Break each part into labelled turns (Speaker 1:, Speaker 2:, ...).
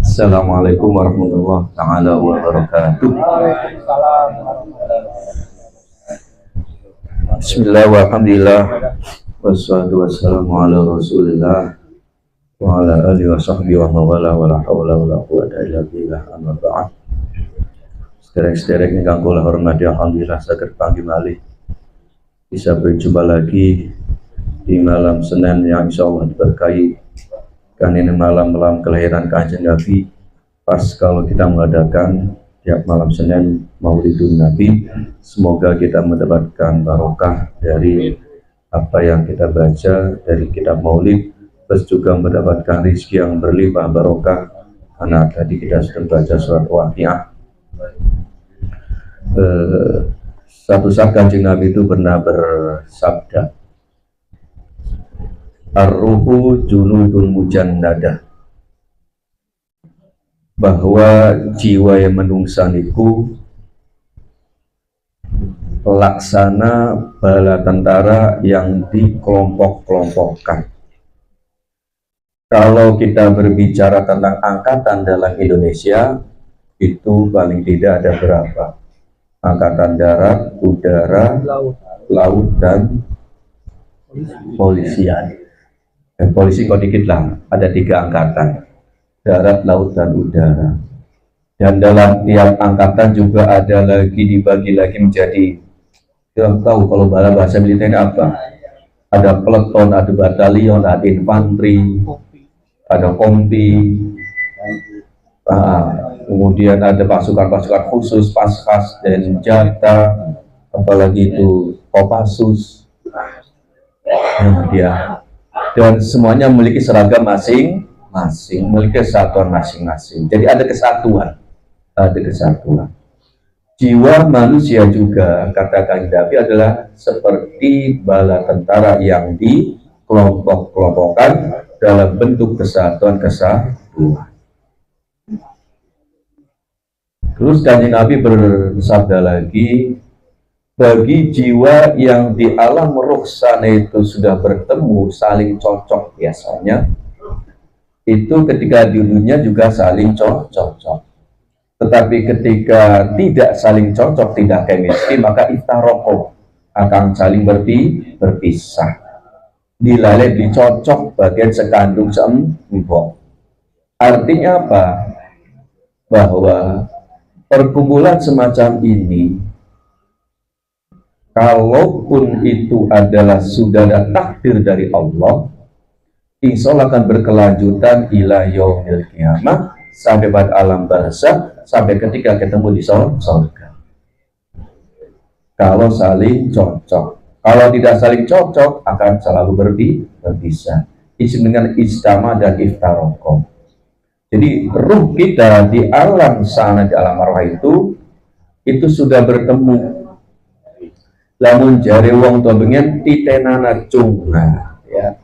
Speaker 1: Assalamualaikum warahmatullahi taala wabarakatuh. Bismillah walhamdulillah wassalatu wassalamu ala rasulillah wa ala alihi wa sahbihi wa mawala wa la hawla wa la quwwata illa billah amma ba'd. Sederek-sederek ingkang kula hormati, alhamdulillah saged panggih malih bisa berjumpa lagi di malam Senin yang insyaallah diberkahi kan ini malam kelahiran Kanjeng Nabi. Pas kalau kita mengadakan tiap malam Senin Maulidun Nabi, semoga kita mendapatkan barokah dari apa yang kita baca dari kitab Maulid, plus juga mendapatkan rezeki yang berlimpah barokah karena tadi kita sudah baca surat Waqiah. Satu saat Kanjeng Nabi itu pernah bersabda, ar-ruhu junudun mujannadah, bahwa jiwa yang menungsan itu laksana bala tentara yang dikelompok-kelompokkan. Kalau kita berbicara tentang angkatan dalam Indonesia, itu paling tidak ada berapa? Angkatan darat, udara, laut, dan polisian. Dan polisi kok dikit lah, ada 3 angkatan, darat, laut, dan udara. Dan dalam tiap angkatan juga ada lagi dibagi lagi menjadi, kita tahu kalau bahasa militer ini apa? Ada peleton, ada batalion, ada infanteri, ada kompi, kemudian ada pasukan-pasukan khusus, paskas, dan jata, apalagi itu Kopassus, dan semuanya memiliki seragam masing-masing, memiliki kesatuan masing-masing. Jadi ada kesatuan, Jiwa manusia juga, kata Kanjeng Nabi, adalah seperti bala tentara yang dikelompok-kelompokkan dalam bentuk kesatuan. Terus Kanjeng Nabi bersabda lagi, bagi jiwa yang di alam ruh sana itu sudah bertemu, saling cocok biasanya, itu ketika di dunia juga saling cocok. Tetapi ketika tidak saling cocok, tidak chemistry, maka iftaroko, akan saling berpisah. Dilalai dicocok bagian sekandung seempok. Artinya apa? Bahwa perkumpulan semacam ini, kalaupun itu adalah sudah ada takdir dari Allah, insya Allah akan berkelanjutan ila yaumil qiyamah, sampai pada alam barzakh, sampai ketika ketemu di surga. Kalau saling cocok. Kalau tidak saling cocok, akan selalu berpisah. Isim dengan istama dan iftaroko. Jadi ruh kita di alam sana, di alam arwah itu sudah bertemu. Lamun jari wong tua bengen titenana cunga, ya,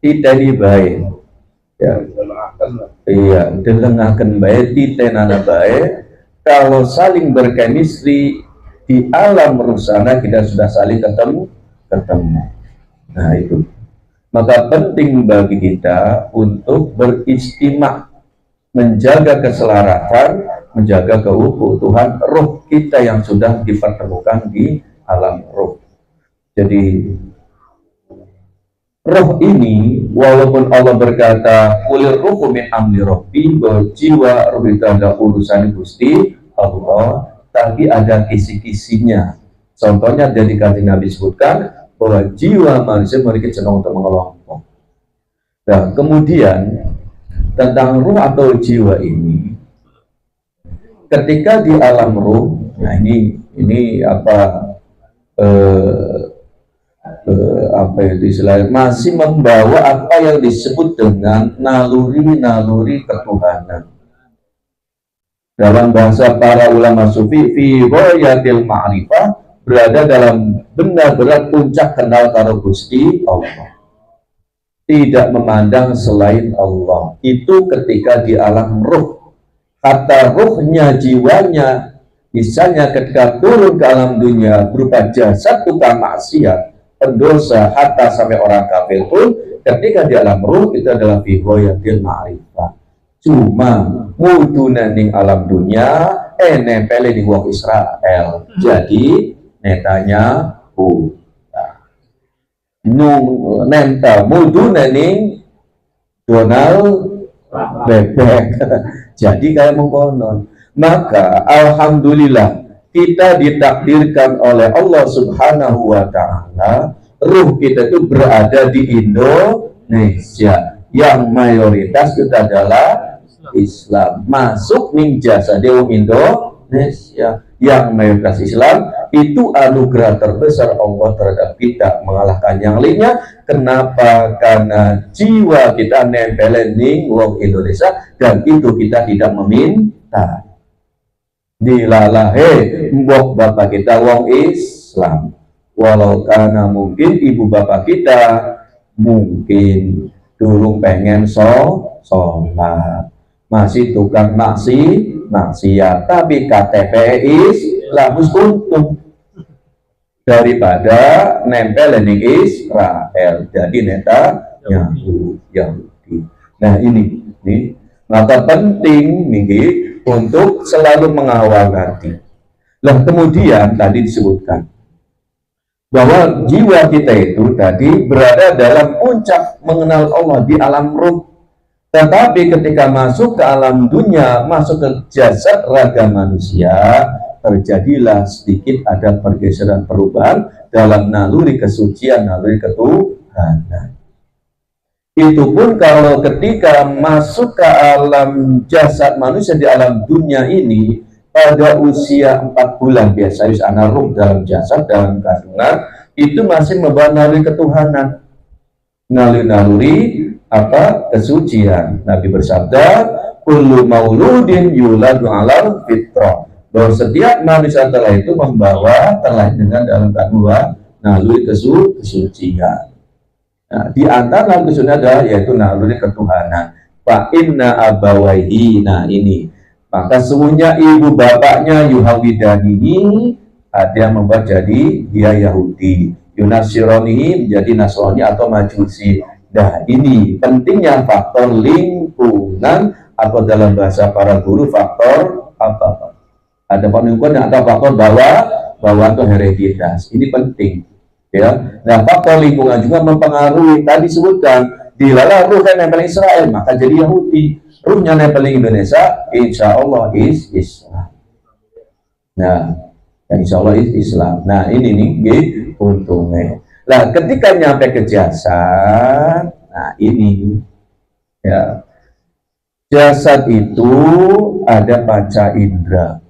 Speaker 1: titeni bae, ya, iya, delengaken bae, titenana bae. Kalau saling berkemistri di alam rusana, kita sudah saling ketemu. Nah itu, maka penting bagi kita untuk beristimak, menjaga keselarasan, menjaga keutuhan ruh kita yang sudah dipertemukan di alam roh. Jadi roh ini, walaupun Allah berkata kulir ruhu min amri rabbi, bahwa jiwa roh itu adalah urusan Gusti Allah, tapi ada kisi-kisinya. Contohnya dari Kanjeng Nabi sebutkan bahwa jiwa manusia memiliki cenderung untuk mengelompok. Nah, kemudian tentang ruh atau jiwa ini, ketika di alam ruh, nah ini apa itu istilahnya, masih membawa apa yang disebut dengan naluri-naluri ketuhanan. Dalam bahasa para ulama sufi, fi ghayatil ma'rifah, berada dalam benar-benar puncak kenal karo Gusti Allah, tidak memandang selain Allah. Itu ketika di alam ruh. Kata ruhnya, jiwanya, misalnya ketika turun ke alam dunia berupa jasad tukang maksiat, pendosa, hatta sampai orang kafir pun, ketika di alam ruh itu adalah fi ghayatil ma'rifah. Cuma muduna ning alam dunia nempel di wong Israel. Jadi netanya nempel muduna ning Donald bebek. Jadi kayak mengkonon. Maka alhamdulillah kita ditakdirkan oleh Allah Subhanahu wa taala, ruh kita itu berada di Indonesia yang mayoritas itu adalah Islam. Masuk ning jasa dewa Indonesia yang mayoritas Islam, itu anugerah terbesar Allah terhadap kita mengalahkan yang lainnya. Kenapa? Karena jiwa kita nempel ning wong Indonesia dan itu kita tidak meminta. Dilalahe mbok bapak kita wong Islam, walau karena mungkin ibu bapak kita mungkin dulu pengen sholat, masih tukang maksiat, tapi KTP Islam untung daripada nempel ning Israel. Jadi neta Yahudi. Nah ini maka penting nih untuk selalu mengawal hati. Lah kemudian tadi disebutkan bahwa jiwa kita itu tadi berada dalam puncak mengenal Allah di alam ruh. Tetapi ketika masuk ke alam dunia, masuk ke jasad raga manusia, terjadilah sedikit ada pergeseran perubahan dalam naluri kesucian, naluri ketuhanan. Itu pun kalau ketika masuk ke alam jasad manusia di alam dunia ini pada usia 4 bulan biasa anak ruh dalam jasad dalam kandungan itu masih membawa naluri ketuhanan, naluri kesucian. Nabi bersabda, kullu mauludin yuladu alal fitrah, bahwa setiap manusia telah itu membawa telah dengan dalam kandungan naluri kesucian. Nah, di antara kesucian adalah yaitu naluri ketuhanan. Fa inna abawaihi, nah ini maka sesungguhnya ibu bapaknya yuhawidanihi, ada yang membuat jadi dia Yahudi, yunasironihi menjadi Nasrani atau Majusi. Nah ini pentingnya faktor lingkungan atau dalam bahasa para guru faktor apa? Ada lingkungan atau faktor bawaan atau hereditas. Ini penting. Ya, nah faktor lingkungan juga mempengaruhi. Tadi sebutkan dilala ruh kan nempel Israel, maka jadi Yahudi. Ruhnya nempel Indonesia, insya Allah Islam. Nah, insya Allah Islam. Nah ini nih untungnya. Nah ketika nyampe ke jasad, nah ini ya jasad itu ada panca indera.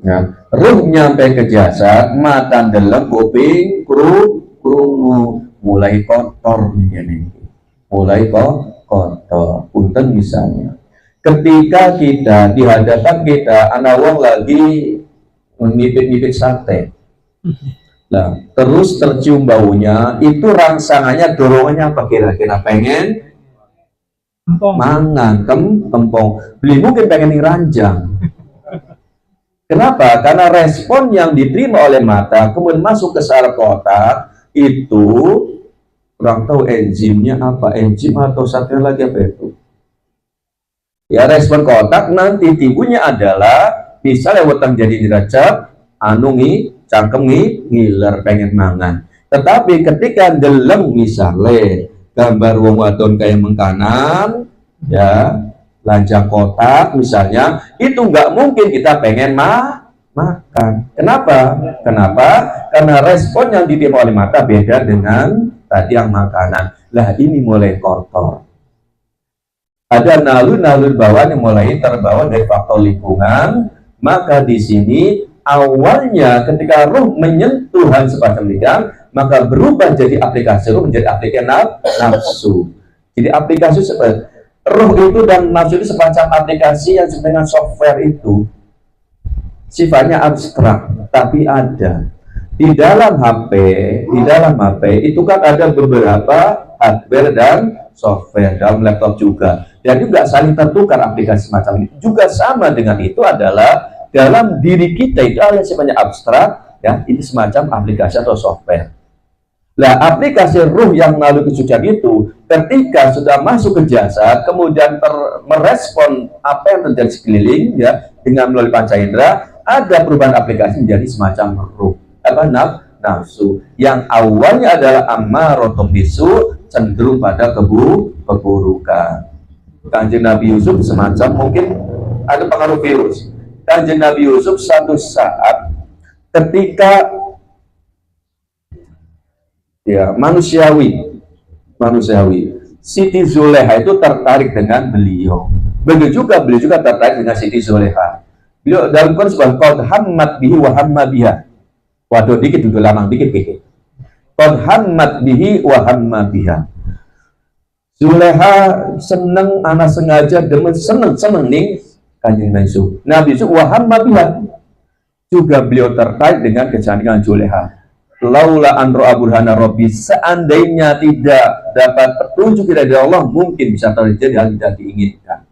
Speaker 1: Nah, ruh nyampe ke jasad, mata ndeleng, kuping, krungu, mulai kotor nih, mulai kotor. Punten misalnya, ketika kita dihadapan kita, anak wong lagi ngipit-ngipit sate, nah terus tercium baunya, itu rangsangannya dorongannya apa kira-kira? Pengen mangan, kempong, beli mungkin pengen ranjang. Kenapa? Karena respon yang diterima oleh mata kemudian masuk ke saraf otak itu kurang tahu enzimnya apa, enzim atau satu lagi apa itu. Ya respon ke otak nanti timbulnya adalah misalnya weteng jadi diracap, cangkem ngiler pengen mangan. Tetapi ketika deleng misalnya gambar wong wadon kayak mengkanan, ya lanjang kotak misalnya, itu nggak mungkin kita pengen makan. Kenapa? Karena respon yang diterima oleh mata beda dengan tadi yang makanan. Lah ini mulai kotor. Ada nalur-nalur bawaan yang mulai terbawa dari faktor lingkungan. Maka di sini awalnya ketika ruh menyentuh hal semacam ini, maka berubah jadi aplikasi ruh menjadi aplikasi nafsu. Jadi aplikasi seperti ruh itu dan nafsu itu semacam aplikasi yang dengan software itu sifatnya abstrak, tapi ada di dalam HP. Di dalam HP itu kan ada beberapa hardware dan software, dalam laptop juga, dan juga saling tertukar aplikasi semacam ini. Juga sama dengan itu adalah dalam diri kita itu ada yang sifatnya abstrak, ya ini semacam aplikasi atau software. Nah, aplikasi ruh yang melalui kesucian itu, ketika sudah masuk ke jasad, kemudian merespon apa yang terjadi sekeliling, ya, dengan melalui panca indera, ada perubahan aplikasi menjadi semacam ruh, apa, nafsu, yang awalnya adalah ammaratun bisu, cenderung pada keburukan. Kanjeng Nabi Yusuf semacam mungkin ada pengaruh virus. Kanjeng Nabi Yusuf satu saat ketika ya manusiawi, Siti Zuleha itu tertarik dengan beliau. Begitu juga beliau juga tertarik dengan Siti Zuleha. Beliau dalam konsep qad hammat bihi wa hamma biha. Waduh, dikit dulu, lamang dikit. Qad hammat bihi wa hamma biha. Zuleha seneng, anak sengaja demen, seneng nih Kanjeng Nabi Yusuf wa hamma biha. Juga beliau tertarik dengan kecantikan Zuleha. Laula an ra'a burhana rabbi, seandainya tidak dapat petunjuk dari Allah, mungkin bisa terjadi hal tidak diinginkan.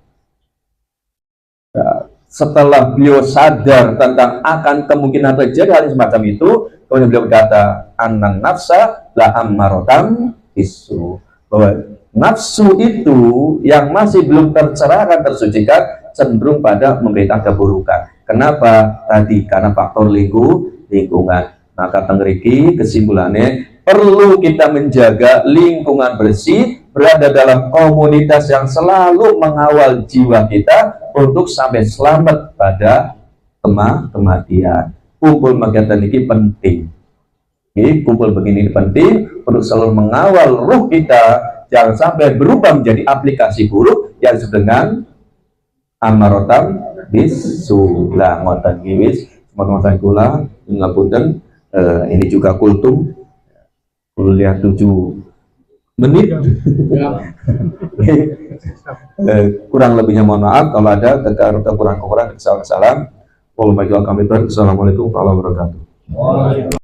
Speaker 1: Nah, setelah beliau sadar tentang akan kemungkinan terjadi hal semacam itu, kemudian beliau berkata, anang nafsa la ammarotam bisu, bahwa nafsu itu yang masih belum tercerahkan, tersucikan, cenderung pada memberitakan keburukan. Kenapa? Tadi karena faktor lingkungan. Maka tengriki kesimpulannya, perlu kita menjaga lingkungan bersih, berada dalam komunitas yang selalu mengawal jiwa kita untuk sampai selamat pada kematian. Kumpul kegiatan ini penting. Kumpul begini penting untuk selalu mengawal ruh kita, jangan sampai berubah menjadi aplikasi buruk yang disebut dengan amarotam bisu. Lah ngoten wis teman-teman kula ngapunten. Ini juga kultum kuliah 7 menit. Kurang lebihnya mohon maaf kalau ada kekurangan kesalahan. Assalamualaikum warahmatullahi wabarakatuh.